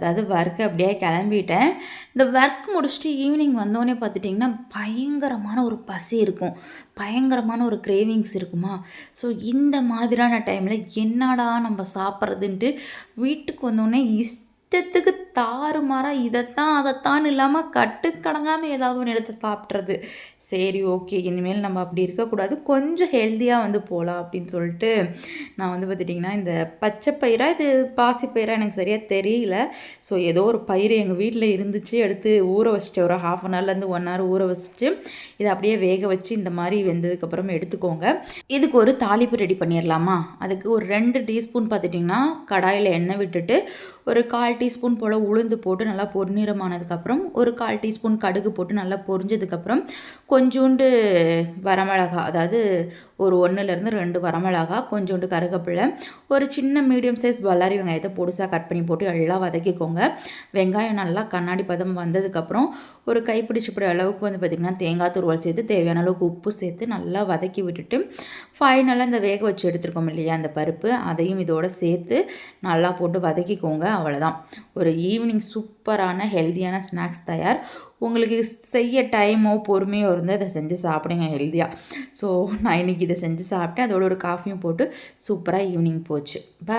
அதாவது ஒர்க்கு அப்படியே கிளம்பிட்டேன். இந்த ஒர்க் முடிச்சுட்டு ஈவினிங் வந்தோடனே பார்த்துட்டிங்கன்னா, பயங்கரமான ஒரு பசி இருக்கும். பயங்கரமான ஒரு கிரேவிங்ஸ் இருக்குமா, ஸோ இந்த மாதிரியான டைமில் என்னடா நம்ம சாப்பிட்றதுன்ட்டு வீட்டுக்கு வந்தோடனே இஷ்டத்துக்கு தாறுமாறாக இதைத்தான் அதைத்தான் இல்லாமல் கட்டுக்கடங்காமல் ஏதாவது ஒன்று எடுத்து சாப்பிட்றது. சரி ஓகே, இனிமேல் நம்ம அப்படி இருக்கக்கூடாது, கொஞ்சம் ஹெல்த்தியாக வந்து போகலாம் அப்படின்னு சொல்லிட்டு நான் வந்து பார்த்துட்டிங்கன்னா, இந்த பச்சை பயிரா இது பாசிப்பயிரா எனக்கு சரியாக தெரியல. ஸோ ஏதோ ஒரு பயிர் எங்கள் வீட்டில் இருந்துச்சு, எடுத்து ஊற வச்சுட்டு ஒரு 1/2 ஹவர்லேருந்து 1 ஹவர் ஊற வச்சுட்டு இதை அப்படியே வேக வச்சு இந்த மாதிரி வெந்ததுக்கப்புறம் எடுத்துக்கோங்க. இதுக்கு ஒரு தாளிப்பு ரெடி பண்ணிடலாமா. அதுக்கு ஒரு 2 டீஸ்பூன் பார்த்துட்டிங்கன்னா கடாயில் எண்ணெய் விட்டுட்டு ஒரு 1/4 டீஸ்பூன் போல் உளுந்து போட்டு நல்லா பொன்னிறமானதுக்கப்புறம் ஒரு 1/4 டீஸ்பூன் கடுகு போட்டு நல்லா பொரிஞ்சதுக்கப்புறம் கொஞ்சோண்டு வரமிளகா, அதாவது ஒரு 1லேருந்து 2 வரமிளகா, கொஞ்சோண்டு கருவேப்பிலை, ஒரு சின்ன மீடியம் சைஸ் பல்லாரி வெங்காயத்தை பொடிசாக கட் பண்ணி போட்டு எல்லாம் வதக்கிக்கோங்க. வெங்காயம் நல்லா கண்ணாடி பதம் வந்ததுக்கப்புறம் ஒரு கைப்பிடிச்சப்படி அளவுக்கு வந்து பார்த்திங்கன்னா தேங்காய் துருவல் சேர்த்து தேவையான அளவுக்கு உப்பு சேர்த்து நல்லா வதக்கி விட்டுட்டு ஃபைனலாக இந்த வேக வச்சு எடுத்துருக்கோம் இல்லையா அந்த பருப்பு, அதையும் இதோட சேர்த்து நல்லா போட்டு வதக்கிக்கோங்க. அவ்வளோதான், ஒரு ஈவினிங் சூப்பரான ஹெல்த்தியான ஸ்நாக்ஸ் தயார். உங்களுக்கு செய்ய டைமோ பொறுமையோ இருந்தால் இதை செஞ்சு சாப்பிடுங்க ஹெல்த்தியாக. ஸோ நான் இன்றைக்கி இதை செஞ்சு சாப்பிட்டேன், அதோட ஒரு காஃபியும் போட்டு சூப்பராக ஈவினிங் போச்சு.